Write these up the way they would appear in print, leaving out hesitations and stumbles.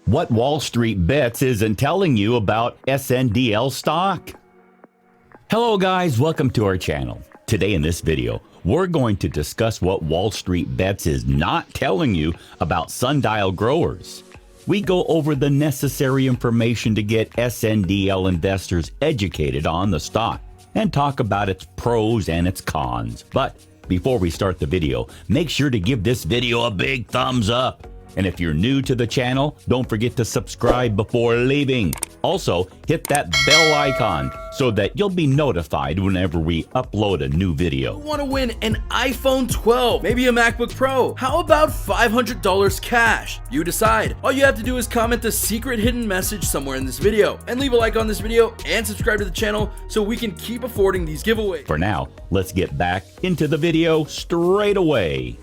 What Wall Street Bets isn't telling you about SNDL stock. Hello guys, welcome to our channel. Today in this video, we're going to discuss what Wall Street Bets is not telling you about sundial growers. We go over the necessary information to get SNDL investors educated on the stock and talk about its pros and its cons. But before we start the video, make sure to give this video a big thumbs up. And if you're new to the channel, don't forget to subscribe before leaving. Also, hit that bell icon so that you'll be notified whenever we upload a new video. You want to win an iPhone 12, maybe a MacBook Pro? How about $500 cash? You decide. All you have to do is comment the secret hidden message somewhere in this video and leave a like on this video and subscribe to the channel so we can keep affording these giveaways. For now, let's get back into the video straight away.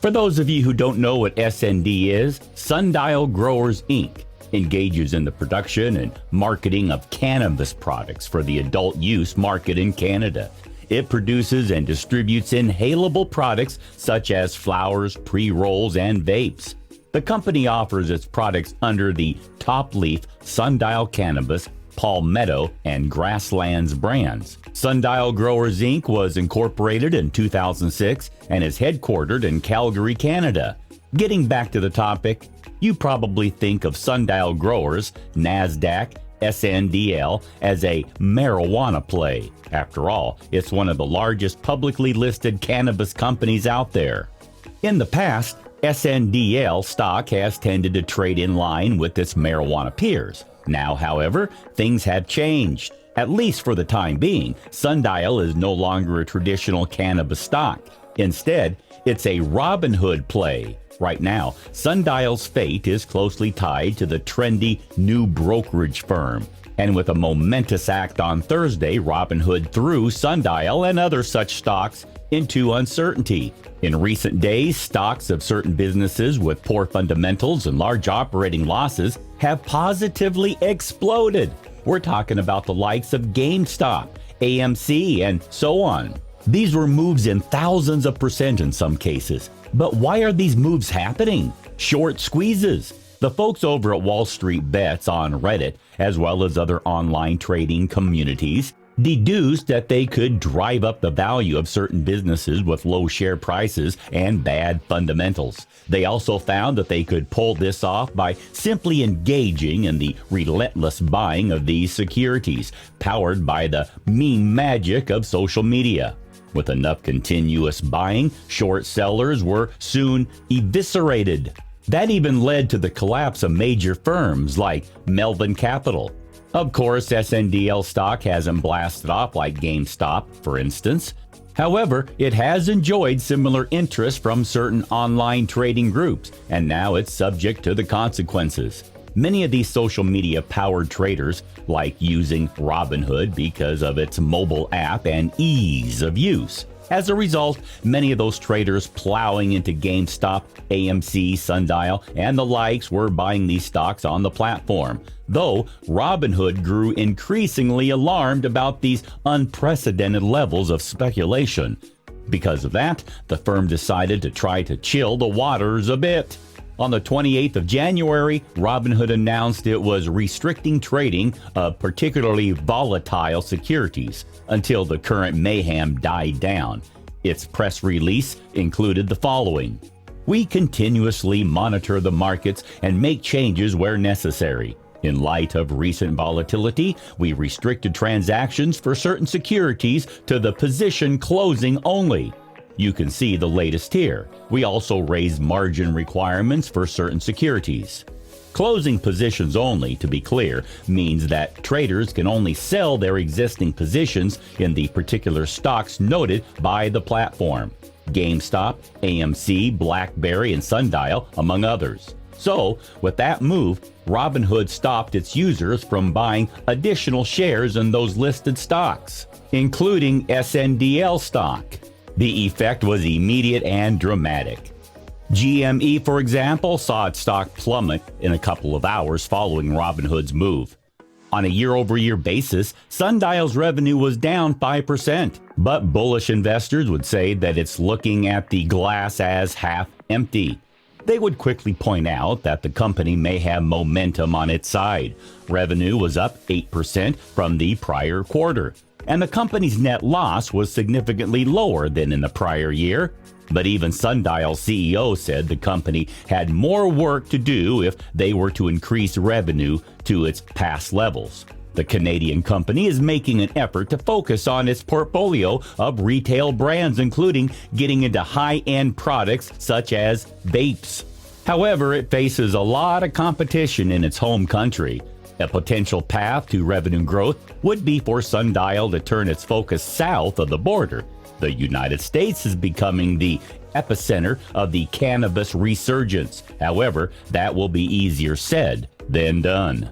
For those of you who don't know what SND is, Sundial Growers Inc. engages in the production and marketing of cannabis products for the adult use market in Canada. It produces and distributes inhalable products such as flowers, pre-rolls, and vapes. The company offers its products under the Top Leaf, Sundial Cannabis, Palmetto, and Grasslands brands. Sundial Growers Inc. was incorporated in 2006 and is headquartered in Calgary, Canada. Getting back to the topic, you probably think of Sundial Growers, NASDAQ, SNDL as a marijuana play. After all, it's one of the largest publicly listed cannabis companies out there. In the past, SNDL stock has tended to trade in line with its marijuana peers. Now, however, things have changed. At least for the time being, Sundial is no longer a traditional cannabis stock. Instead, it's a Robinhood play. Right now, Sundial's fate is closely tied to the trendy new brokerage firm. And with a momentous act on Thursday, Robinhood threw Sundial and other such stocks into uncertainty. In recent days, stocks of certain businesses with poor fundamentals and large operating losses have positively exploded. We're talking about the likes of GameStop, AMC, and so on. These were moves in thousands of percent in some cases. But why are these moves happening? Short squeezes. The folks over at Wall Street Bets on Reddit, as well as other online trading communities, deduced that they could drive up the value of certain businesses with low share prices and bad fundamentals. They also found that they could pull this off by simply engaging in the relentless buying of these securities, powered by the meme magic of social media. With enough continuous buying, short sellers were soon eviscerated. That even led to the collapse of major firms like Melvin Capital. Of course, SNDL stock hasn't blasted off like GameStop, for instance. However, it has enjoyed similar interest from certain online trading groups, and now it's subject to the consequences. Many of these social media-powered traders like using Robinhood because of its mobile app and ease of use. As a result, many of those traders plowing into GameStop, AMC, Sundial, and the likes were buying these stocks on the platform. Though Robinhood grew increasingly alarmed about these unprecedented levels of speculation. Because of that, the firm decided to try to chill the waters a bit. On the 28th of January, Robinhood announced it was restricting trading of particularly volatile securities until the current mayhem died down. Its press release included the following: "We continuously monitor the markets and make changes where necessary. In light of recent volatility, we restricted transactions for certain securities to the position closing only. You can see the latest here. We also raised margin requirements for certain securities." Closing positions only, to be clear, means that traders can only sell their existing positions in the particular stocks noted by the platform: GameStop, AMC, BlackBerry, and Sundial, among others. So, with that move, Robinhood stopped its users from buying additional shares in those listed stocks, including SNDL stock. The effect was immediate and dramatic. GME, for example, saw its stock plummet in a couple of hours following Robinhood's move. On a year-over-year basis, Sundial's revenue was down 5%, but bullish investors would say that it's looking at the glass as half empty. they would quickly point out that the company may have momentum on its side. Revenue was up 8% from the prior quarter, and the company's net loss was significantly lower than in the prior year. But even Sundial CEO said the company had more work to do if they were to increase revenue to its past levels. The Canadian company is making an effort to focus on its portfolio of retail brands, including getting into high-end products such as vapes. However, it faces a lot of competition in its home country. A potential path to revenue growth would be for Sundial to turn its focus south of the border. The United States is becoming the epicenter of the cannabis resurgence. However, that will be easier said than done.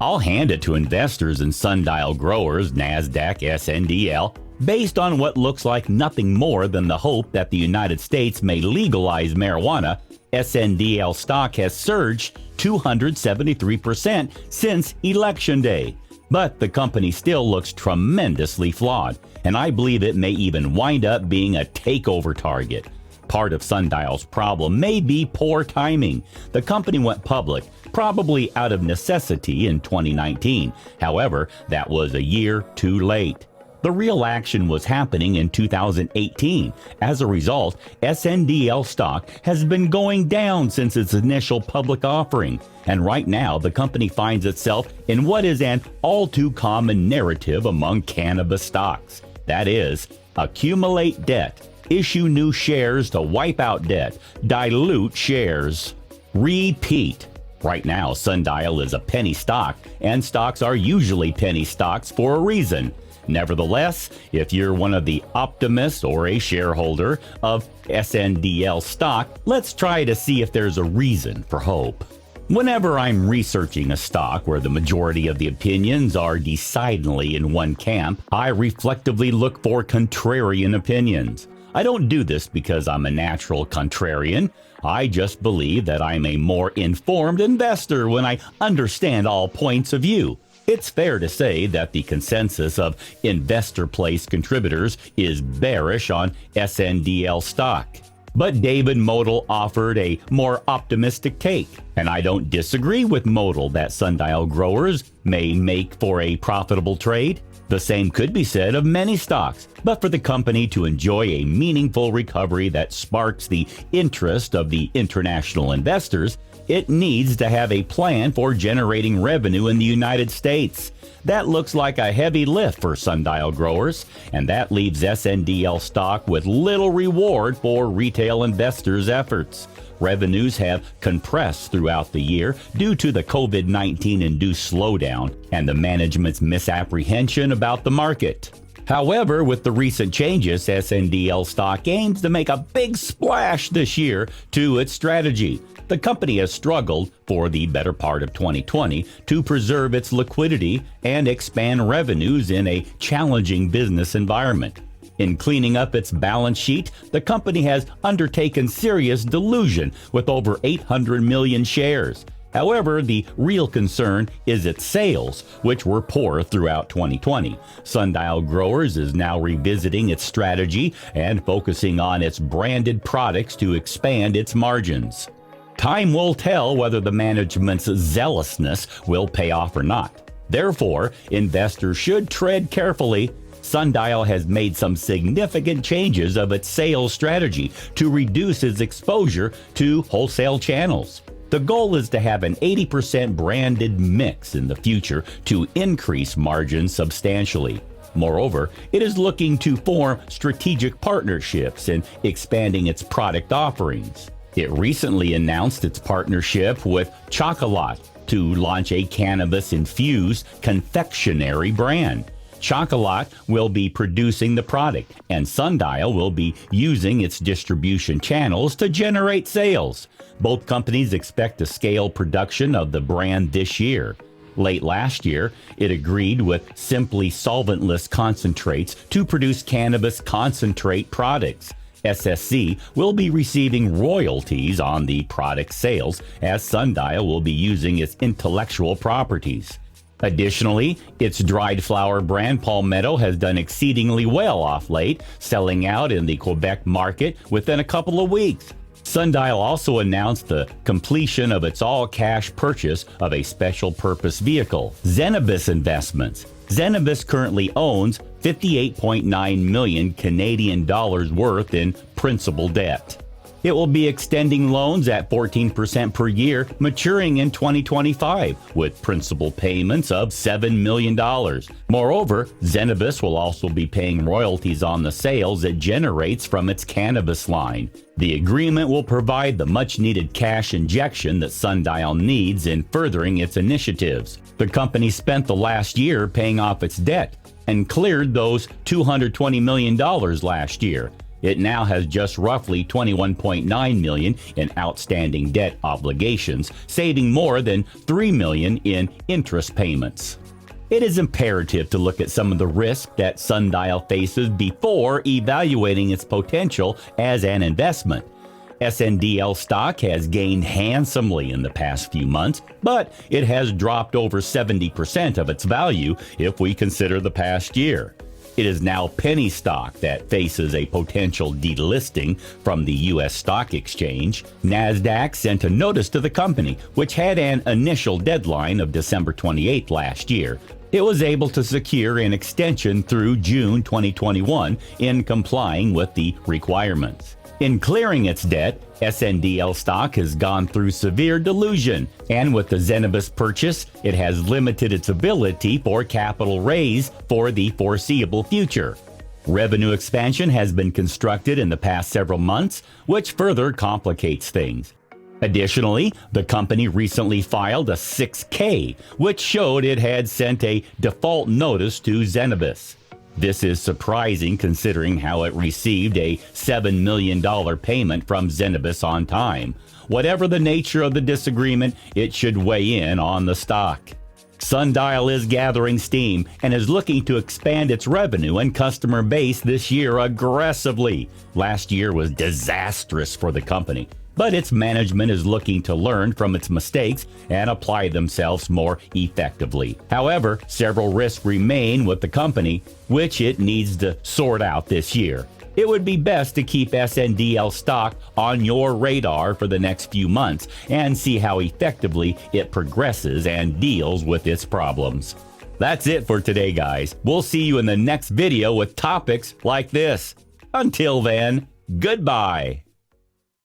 I'll hand it to investors in Sundial Growers NASDAQ SNDL based on what looks like nothing more than the hope that the United States may legalize marijuana. SNDL stock has surged 273% since Election Day. But the company still looks tremendously flawed, and I believe it may even wind up being a takeover target. Part of Sundial's problem may be poor timing. The company went public probably out of necessity in 2019. However, that was a year too late. The real action was happening in 2018. As a result, SNDL stock has been going down since its initial public offering. And right now, the company finds itself in what is an all too common narrative among cannabis stocks. That is, accumulate debt, issue new shares to wipe out debt, dilute shares. Repeat. Right now, Sundial is a penny stock, and stocks are usually penny stocks for a reason. Nevertheless, if you're one of the optimists or a shareholder of SNDL stock, let's try to see if there's a reason for hope. Whenever I'm researching a stock where the majority of the opinions are decidedly in one camp, I reflectively look for contrarian opinions. I don't do this because I'm a natural contrarian. I just believe that I'm a more informed investor when I understand all points of view. It's fair to say that the consensus of investor place contributors is bearish on SNDL stock. But David Modal offered a more optimistic take, and I don't disagree with Modal that Sundial Growers may make for a profitable trade. The same could be said of many stocks, but for the company to enjoy a meaningful recovery that sparks the interest of the international investors, it needs to have a plan for generating revenue in the United States. That looks like a heavy lift for Sundial Growers, and that leaves SNDL stock with little reward for retail investors' efforts. Revenues have compressed throughout the year due to the COVID-19 induced slowdown and the management's misapprehension about the market. However, with the recent changes, SNDL stock aims to make a big splash this year to its strategy. The company has struggled for the better part of 2020 to preserve its liquidity and expand revenues in a challenging business environment. In cleaning up its balance sheet, the company has undertaken serious dilution with over 800 million shares. However, the real concern is its sales, which were poor throughout 2020. Sundial Growers is now revisiting its strategy and focusing on its branded products to expand its margins. Time will tell whether the management's zealousness will pay off or not. Therefore, investors should tread carefully. Sundial has made some significant changes of its sales strategy to reduce its exposure to wholesale channels. The goal is to have an 80% branded mix in the future to increase margins substantially. Moreover, it is looking to form strategic partnerships and expanding its product offerings. It recently announced its partnership with Chamath to launch a cannabis-infused confectionery brand. Chamath will be producing the product, and Sundial will be using its distribution channels to generate sales. Both companies expect to scale production of the brand this year. Late last year, it agreed with Simply Solventless Concentrates to produce cannabis concentrate products. SSC will be receiving royalties on the product sales, as Sundial will be using its intellectual properties. Additionally, its dried flower brand Palmetto has done exceedingly well off late, selling out in the Quebec market within a couple of weeks. Sundial also announced the completion of its all-cash purchase of a special purpose vehicle, Zenibus Investments. Zenibus currently owns 58.9 million Canadian dollars worth in principal debt. It will be extending loans at 14% per year, maturing in 2025, with principal payments of $7 million. Moreover, Zenibus will also be paying royalties on the sales it generates from its cannabis line. The agreement will provide the much-needed cash injection that Sundial needs in furthering its initiatives. The company spent the last year paying off its debt and cleared those $220 million last year. It now has just roughly $21.9 million in outstanding debt obligations, saving more than $3 million in interest payments. It is imperative to look at some of the risk that Sundial faces before evaluating its potential as an investment. SNDL stock has gained handsomely in the past few months, but it has dropped over 70% of its value if we consider the past year. It is now penny stock that faces a potential delisting from the U.S. stock exchange. NASDAQ sent a notice to the company, which had an initial deadline of December 28 last year. It was able to secure an extension through June 2021 in complying with the requirements. In clearing its debt, SNDL stock has gone through severe dilution, and with the Zenibus purchase, it has limited its ability for capital raise for the foreseeable future. Revenue expansion has been constructed in the past several months, which further complicates things. Additionally, the company recently filed a 6K, which showed it had sent a default notice to Zenibus. This is surprising considering how it received a $7 million payment from Zenibus on time. Whatever the nature of the disagreement, it should weigh in on the stock. Sundial is gathering steam and is looking to expand its revenue and customer base this year aggressively. Last year was disastrous for the company, but its management is looking to learn from its mistakes and apply themselves more effectively. However, several risks remain with the company, which it needs to sort out this year. It would be best to keep SNDL stock on your radar for the next few months and see how effectively it progresses and deals with its problems. That's it for today, guys. We'll see you in the next video with topics like this. Until then, goodbye.